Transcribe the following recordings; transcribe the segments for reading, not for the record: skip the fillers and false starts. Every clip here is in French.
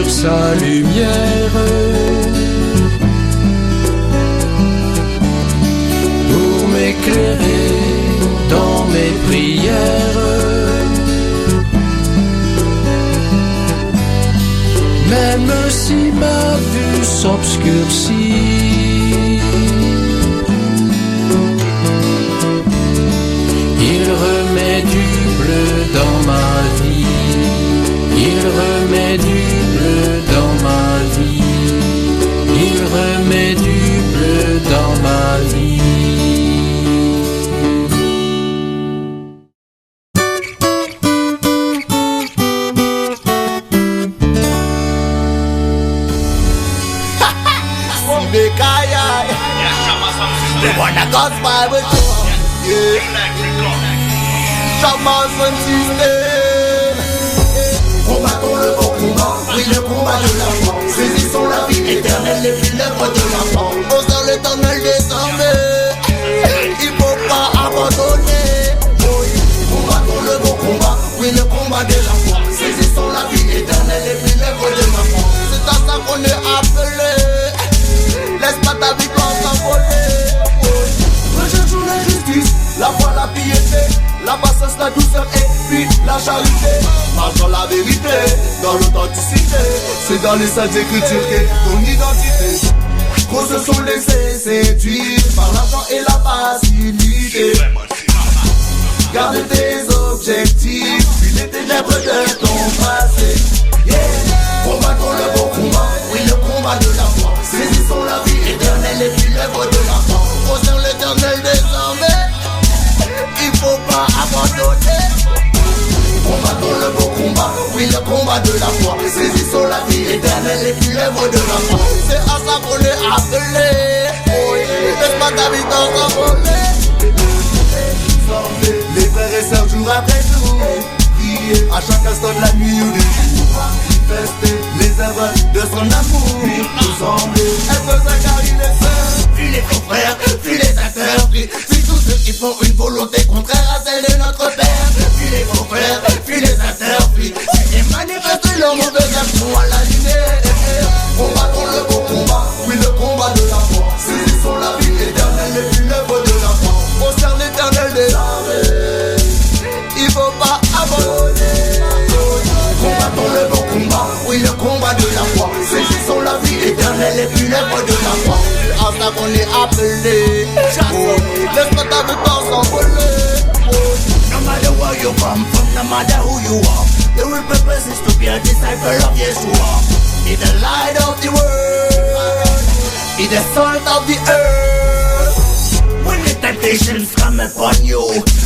sa lumière pour m'éclairer dans mes prières. Même si ma vue s'obscurcit, il remet du bleu dans ma vie. Il remet du bleu dans ma vie. Il remet du bleu dans ma vie. They wanna gospel with you, yeah. Shaman system. Combattons le bon combat, oui le combat de la foi. Saisissons la vie éternelle et puis l'œuvre de la foi. Au sein l'éternel désormais, il faut pas abandonner. Oui, combattons le bon combat, oui le combat de la foi. Saisissons la vie éternelle et puis l'œuvre de la foi. C'est à ça qu'on est appelé. Laisse pas ta victoire s'envoler. Recherchons la justice, la foi, la piété, la patience, la douceur et puis la charité. Marche dans la vérité, dans l'authenticité. C'est dans les saintes écritures qu'est ton identité. Qu'on se sont laissés séduire par l'argent et la facilité. Garde tes objectifs, puis les ténèbres de ton passé. Combattons le bon combat, oui le combat de la foi. Saisissons la vie éternelle et puis l'œuvre de la foi. Au sein l'éternel désormais, il faut pas abandonner. Combattons le bon combat, oui le combat de la foi. Saisissons la vie éternelle et puis l'œuvre de la foi. C'est à ça qu'on est appelé. Oui, laisse pas ta vie t'envoler. Les frères et sœurs jour après jour, prier à chaque instant de la nuit ou des jours. Manifester les œuvres de son amour. Nous sembler être Zacharie les sœurs. Puis les confrères, puis les acteurs, puis tous ceux qui font une volonté contraire à celle de notre Père. Puis les confrères, puis les acteurs, puis et manifester leur mauvaise action à la lumière. Combattons le bon combat, oui le combat de la foi. Saisissons la vie éternelle et puis l'œuvre de la foi. Au sein l'éternel des armées, il faut pas abandonner. Combattons le bon combat, oui le combat de la foi. Saisissons la vie éternelle et puis l'œuvre de la foi. C'est à ça qu'on est appelé. Laisse pas ta victoire s'envoler. No matter where you come from, no matter who you are, the real purpose is to be a disciple of Yeshua. Be the light of the world, be the salt of the earth. When the temptations come upon you,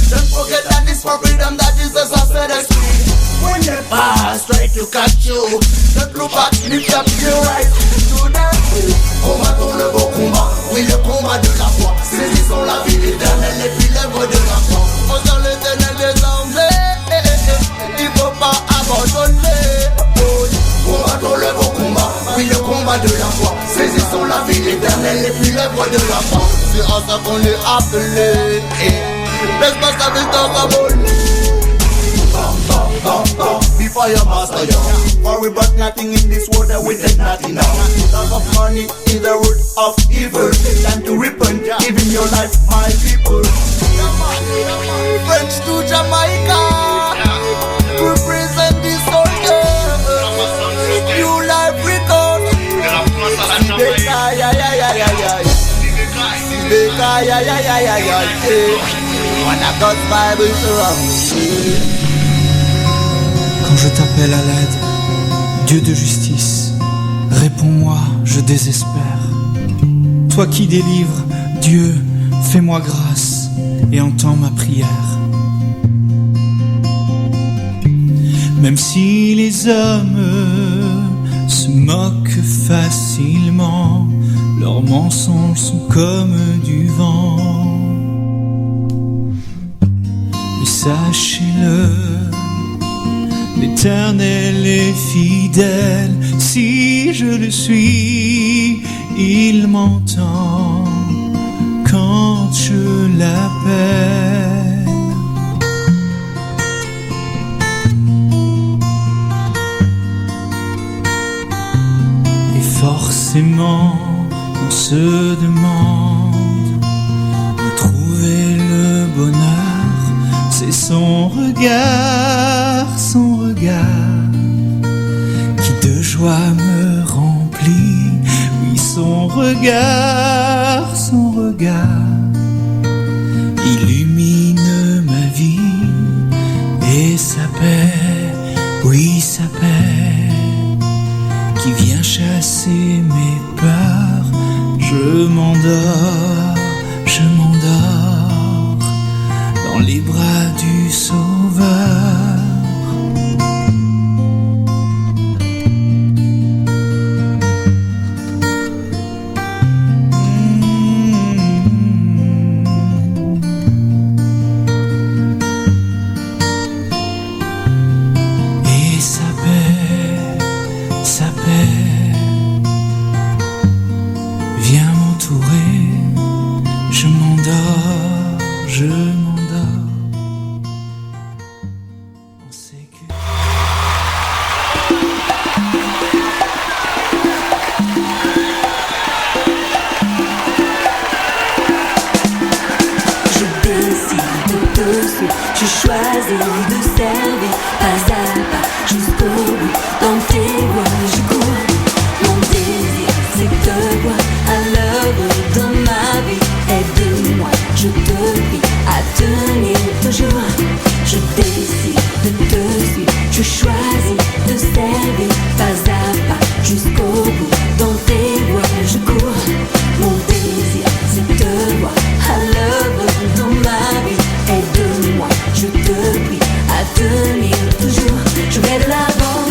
don't forget that it's for freedom that Jesus has set us free. When the past try to catch you, don't look back, lift up your eyes to the tree. Combattons le bon combat, oui le combat de la foi. Saisissons la vie éternelle et puis l'œuvre de la foi. Au sein l'éternel désormais, il faut pas abandonner. Combattons le bon combat, oui le combat de la foi. Saisissons la vie éternelle et puis l'œuvre de la foi. C'est à ça qu'on est appelé. Laisse pas sa victoire s'envoler. Before your master, yo. For we brought nothing in this world that we take nothing out. Love of money is the root of evil. Time to repent, giving your life, my people. French to Jamaica, represent this soldier. New life record. Sibeka, ya ya ya ya ya. Sibeka, ya ya ya ya ya. Wanna got Bible around. Quand je t'appelle à l'aide, Dieu de justice, réponds-moi, je désespère. Toi qui délivres, Dieu, fais-moi grâce et entends ma prière. Même si les hommes se moquent facilement, leurs mensonges sont comme du vent. Mais sachez-le, l'Éternel est fidèle, si je le suis, il m'entend quand je l'appelle. Forcément, on se demande où trouver le bonheur. C'est son regard qui de joie me remplit. Oui, son regard illumine ma vie et sa paix, oui, sa paix qui vient chasser mes peurs. Je m'endors dans les bras du Sauveur. Et sa paix vient m'entourer. Je m'endors. On sait que... Je décide de te suivre, je choisis de servir pas à pas jusqu'au bout. Dans tes voies je cours, mon désir c'est de te voir à l'œuvre dans ma vie. Aide-moi, je te prie à tenir toujours. Je décide de te suivre, je choisis de servir pas à pas jusqu'au bout. Dans tes voies je cours, mon désir c'est de te voir à l'œuvre dans ma vie. Aide-moi, je te prie à tenir toujours. Je vais de l'avant.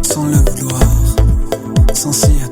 Sans le vouloir, sans s'y